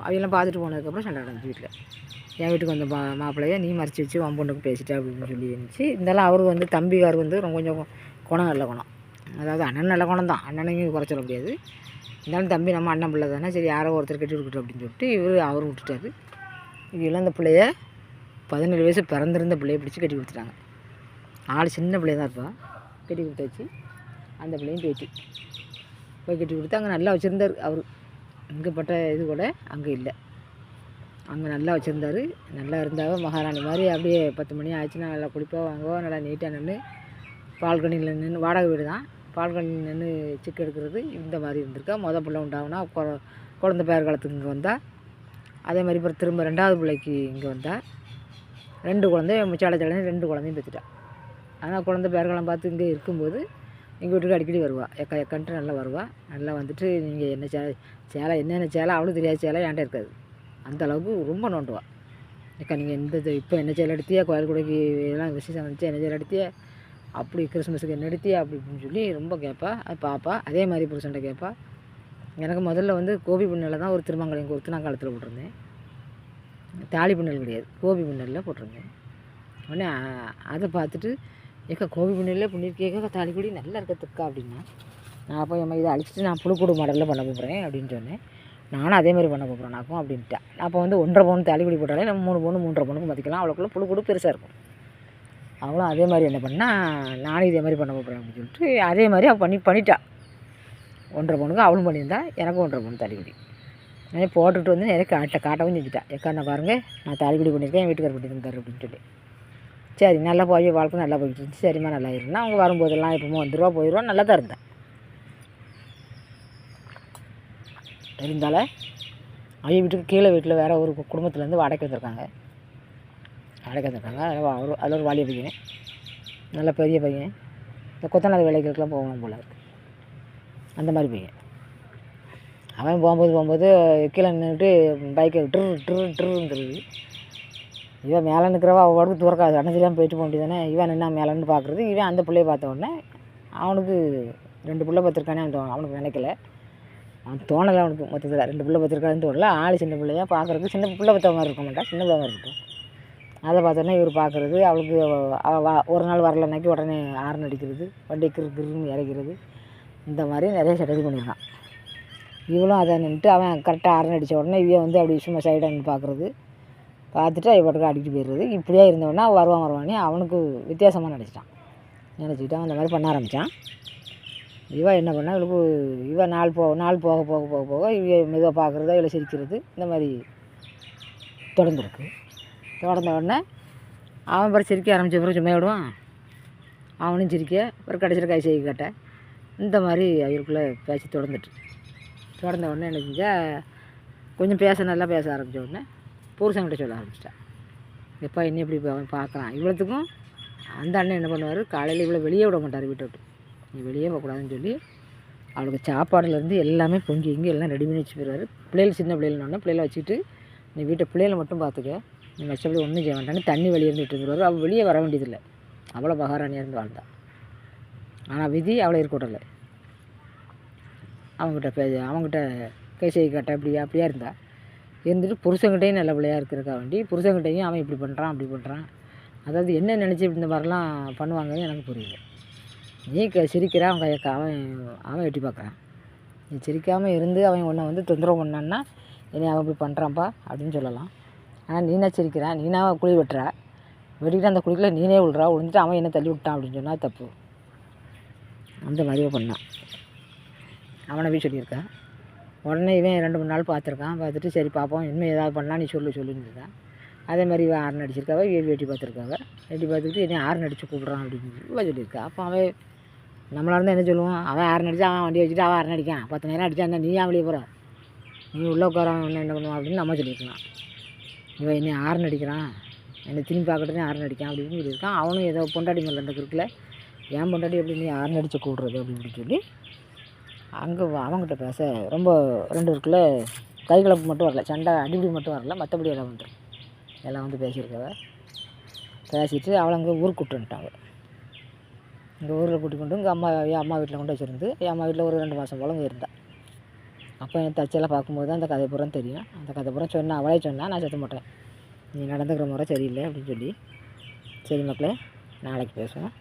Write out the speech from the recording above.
அவையெல்லாம் பார்த்துட்டு போனதுக்கப்புறம் சண்டை நடந்துச்சு வீட்டில். என் வீட்டுக்கு வந்த மாப்பிள்ளைய நீ மறைச்சி வச்சு உன் பொண்ணுக்கு பேசிட்டே அப்படின்னு சொல்லி இருந்துச்சு. இருந்தாலும் அவருக்கு வந்து தம்பிக்கார் வந்து ரொம்ப கொஞ்சம் குணம் நல்ல குணம், அதாவது அண்ணன் நல்ல குணம் தான், அண்ணனையும் குறை சொல்ல முடியாது. இருந்தாலும் தம்பி நம்ம அண்ணன் பிள்ளை தானே, சரி யாரோ ஒருத்தர் கட்டி கொடுக்கட்டும் அப்படின்னு சொல்லிட்டு அவர் விட்டுட்டாரு. இதெல்லாம் இந்த பிள்ளைய 17 வயசு பிறந்திருந்த பிள்ளைய பிடிச்சி கட்டி கொடுத்துட்டாங்க. ஆள் சின்ன பிள்ளைய தான் இருப்பா, கட்டி கொடுத்தாச்சு. அந்த பிள்ளையும் போய் கட்டி கொடுத்து அங்கே நல்லா வச்சுருந்தார் அவர். இங்கே பட்ட இது கூட அங்கே இல்லை, அங்கே நல்லா வச்சுருந்தார். நல்லா இருந்தாவோ மகாராணி மாதிரி. அப்படியே 10 மணி ஆச்சுன்னா நல்லா குளிப்பா வாங்குவோ, நல்லா நீட்டாக நின்று பால்கனியில் நின்று, வாடகை வீடு தான், பால்கனியில் நின்று சிக்கு எடுக்கிறது. இந்த மாதிரி இருந்திருக்கா. பிள்ளை உண்டாகுனா குழந்த பேர் காலத்துக்கு இங்கே வந்தால். அதே மாதிரி அப்புறம் திரும்ப 2வது பிள்ளைக்கு இங்கே வந்தால் 2 குழந்தைய முச்சாலச்சாலையும் 2 குழந்தையும் பெற்றுட்டா. ஆனால் குழந்த பேர்களெலாம் பார்த்து இங்கே இருக்கும்போது எங்கள் வீட்டுக்கு அடிக்கடி வருவாள். எக்கன்ட்டு நல்லா வருவாள். நல்லா வந்துட்டு நீங்கள் என்ன சேலை என்னென்ன சேலை அவளும் தெரியாத சேலை என்கிட்ட இருக்காது. அந்த அளவுக்கு ரொம்ப நோண்டுவாள். நீங்கள் இப்போ என்ன சேலை எடுத்தியா, கோயில் கூடைக்கு எல்லாம் விசேஷம் வந்துச்சு என்ன சேலை எடுத்தியா, அப்படி கிறிஸ்மஸுக்கு என்ன எடுத்தியா அப்படி இப்படின்னு சொல்லி ரொம்ப கேட்பா. அது பாப்பா. அதே மாதிரி புருஷன்ட்ட கேட்பா. எனக்கு முதல்ல வந்து கோபி பின்னலில் தான் ஒரு திருமங்கலம் கொடுத்து நான் காலத்தில் போட்டிருந்தேன். தாலி பின்னல் கிடையாது, கோபி பின்னலில் போட்டிருந்தேன். உடனே அதை பார்த்துட்டு கோபி பின்னலில் பண்ணியிருக்கேக்கா தாலி கொடி நல்லா இருக்கிறதுக்கா அப்படின்னா, நான் அப்போ இதை அழிச்சிட்டு நான் புழுக்கூடு மாடலில் பண்ண போகிறேன் அப்படின்னு சொன்னேன். நானும் அதே மாதிரி பண்ண போகிறேன் நாக்கும் அப்படின்ட்டேன். அப்போ வந்து 1.5 பவுன் தாலி கொடி போட்டாலே நம்ம 3 பவுன் 3.5 பவுனுக்கு மதிக்கலாம். அவ்வளோக்குள்ள புழுக்கூடு பெருசாக இருக்கும். அவளும் அதே மாதிரி என்ன பண்ணால் நானும் இதே மாதிரி பண்ண போகிறேன் அப்படின்னு சொல்லிட்டு அதே மாதிரி அவள் பண்ணிட்டா. 1.5 பவுனுக்கு அவளும் பண்ணியிருந்தா, எனக்கும் 1.5 பவுன் தாலி கொடி. நான் போட்டுட்டு வந்து நிறைய காட்டவும் செஞ்சுட்டா. நான் பாருங்கள் நான் தாலி கொடி பண்ணியிருக்கேன், என் வீட்டுக்கார பண்ணியிருந்தார் அப்படின்னு சொல்லி. சரி நல்லா போய் வாழ்க்கை நல்லா போய்கிட்டு இருந்துச்சு. சரிம்மா நல்லா இருந்தால் அவங்க வரும்போதெல்லாம் எப்போமோ வந்துடுவா போயிடுவா, நல்லா தான் இருந்தேன். இருந்தாலும் அவங்க வீட்டுக்கு கீழே வீட்டில் வேறு ஒரு குடும்பத்துலேருந்து வாடகை வந்திருக்காங்க. அதில் ஒரு வாலிய பையன், நல்ல பெரிய பையன், இந்த கொத்தனார் வேலைகளுக்கெல்லாம் போகணும் போல இருக்குது. அந்த மாதிரி பையன். அவன் போகும்போது கீழே நின்றுட்டு பைக்கை ட்ருங்கிறது. இவன் மேலே நிற்கிறவா அவள் உடம்பு துறக்காது, அடைஞ்சிலாம் போயிட்டு போக வேண்டியதானே. இவன் என்ன மேலேன்னு பார்க்குறது. இவன் அந்த பிள்ளையை பார்த்த உடனே அவனுக்கு 2 பிள்ளை பார்த்துருக்கானே அவனுக்கு நினைக்கல. அவன் தோணலை அவனுக்கு. மொத்தத்தில் 2 பிள்ளை பார்த்துருக்கான்னு தோணலை. ஆள் சின்ன பிள்ளையா பார்க்குறதுக்கு சின்ன பிள்ளை பார்த்த மாதிரி இருக்க மாட்டா, சின்ன பிள்ளை மாதிரி இருக்கும். அதை பார்த்தோன்னே இவர் பார்க்குறது. அவளுக்கு ஒரு நாள் வரலன்னாக்கி உடனே ஆரன் அடிக்கிறது, வண்டி கிருன்னு இறக்கிறது. இந்த மாதிரி நிறைய சட்டது பண்ணியிருக்கான். இவளும் அதை நின்றுட்டு அவன் கரெக்டாக ஆரன் அடித்த உடனே இவன் வந்து அப்படி சும்மா சைடாக நின்று பார்க்குறது. பார்த்துட்டு அவள் பாட்டுக்கு அடிக்கிட்டு போயிடுறது. இப்படியே இருந்தவொடனே வருவானே அவனுக்கு வித்தியாசமாக நினச்சிக்கிட்டான். அந்த மாதிரி பண்ண ஆரம்பித்தான். இவன் என்ன பண்ணா, இவன் நாள் போக இவ மெதுவாக பார்க்குறதோ இல்லை சிரிக்கிறது, இந்த மாதிரி தொடர்ந்துருக்கு. தொடர்ந்த உடனே அவன் பிறகு சிரிக்க ஆரம்பித்த பிறகு சும்மா விடுவான், அவனும் சிரிக்க ஒரு கடைசியில் கை செய்ய கேட்ட. இந்த மாதிரி அவருக்குள்ளே பேசி தொடர்ந்த உடனே என்ன செஞ்சால் கொஞ்சம் நல்லா பேச ஆரம்பித்த உடனே புருஷன்கிட்ட சொல்ல ஆரம்பிச்சிட்டான். எப்போ என்ன இப்படி அவன் பார்க்குறான். இவ்வளோத்துக்கும் அந்த அண்ணன் என்ன பண்ணுவார், காலையில் இவ்வளோ வெளியே விட மாட்டார், வீட்டை விட்டு நீ வெளியே போகக்கூடாதுன்னு சொல்லி அவளுக்கு சாப்பாடுலேருந்து எல்லாமே பொங்கி இங்கே எல்லாம் ரெடி பண்ணி வச்சு போயிடுவார். பிள்ளைகள் சின்ன பிள்ளைகள்னோடனே பிள்ளைகளை வச்சுட்டு நீ பிள்ளைகளை மட்டும் பார்த்துக்க, நீ மற்றபடி ஒன்றும் செய்ய வேண்டான்னு தண்ணி வெளியே இருந்துட்டு இருந்துருவார். அவள் வெளியே வர வேண்டியதில்லை, அவ்வளோ மகாராணியாக இருந்து வாழ்ந்தான். ஆனால் விதி அவளை இருக்க விடலை. அவங்ககிட்ட கை செய்ய கேட்ட அப்படியா இருந்துட்டு புருஷங்கிட்டையும் நல்ல பிள்ளையாக இருக்கிறக்கா வேண்டி புருஷங்கிட்டையும் அவன் இப்படி பண்ணுறான் அப்படி பண்ணுறான். அதாவது என்ன நினச்சி இந்த மாதிரிலாம் பண்ணுவாங்கன்னு எனக்கு புரியல. நீ சிரிக்கிற அவன் எட்டி பார்க்குறான். நீ சிரிக்காமல் இருந்து அவன் உன்னை வந்து தொந்தரவு பண்ணான்னா என்னை அவன் இப்படி பண்ணுறான்ப்பா அப்படின்னு சொல்லலாம். ஆனால் நீனா சிரிக்கிறான், நீனா குழி வெட்டுற, வெட்டிக்கிட்டு அந்த குழிக்குள்ள நீனே விழுந்துட்டு அவன் என்ன தள்ளி விட்டான் அப்படின்னு சொன்னால் தப்பு. அந்த மாதிரியே பண்ணான். அவனை போய் சொல்லியிருக்கான். உடனே இவன் 2-3 நாள் பார்த்துட்டு சரி பார்ப்போம், இன்னும் ஏதாவது பண்ணால் நீ சொல்லுன்னு இருக்கான். அதே மாதிரி இவன் ஆரன் அடிச்சிருக்காவ, வெட்டி பார்த்துக்கிட்டு என்னை ஆரன் அடித்து கூப்பிட்றான் அப்படின்னு இவன் சொல்லியிருக்கா. அப்போ அவன் நம்மளாக இருந்தால் என்ன சொல்லுவான், அவன் ஆரன் அடித்தா அவன் வண்டி வச்சுட்டு அவன் ஆரன் அடிக்கான், 10 நேரம் அடித்தா என்ன நீ ஏன் வெளியே போகிற, நீ உள்ளே உட்காரவன் என்ன பண்ணுவான் அப்படின்னு நம்ம சொல்லியிருக்கலாம். இவன் என்னை ஆரன் அடிக்கிறான், என்னை திரும்பி பார்க்கட்டுன்னு ஆரன் அடிக்கான் அப்படின்னு சொல்லியிருக்கான். அவனும் ஏதோ பொண்டாட்டி மேலே அந்த இருக்குல்ல, ஏன் பொண்டாட்டி எப்படி நீ ஆரன் அடித்து கூப்பிட்றது அப்படின்னு சொல்லி அங்கே அவங்ககிட்ட பேச ரொம்ப 2 இருக்குள்ள கை கலப்பு மட்டும் வரல, சண்டை அடிப்படி மட்டும் வரல, மற்றபடி எல்லாம் வந்துடும். எல்லாம் வந்து பேசியிருக்கவ பேசிட்டு அவளை அங்கே ஊருக்கு கூப்பிட்டுட்டாங்க. இங்கே ஊரில் கூட்டி கொண்டு இங்கே அம்மா வீட்டில் கொண்டு வச்சுருந்து என் அம்மா வீட்டில் ஒரு 2 மாதம் போல இருந்தாள். அப்போ என் தச்செல்லாம் பார்க்கும்போது தான் அந்த கதை பூரா தெரியும். அந்த கதை பூரா சொன்னால் அவளே சொன்னால் நான் சத்த மாட்டேன், நீ நடந்துக்கிற முறை சரியில்லை அப்படின்னு சொல்லி. சரி மக்களே, நாளைக்கு பேசுவோம்.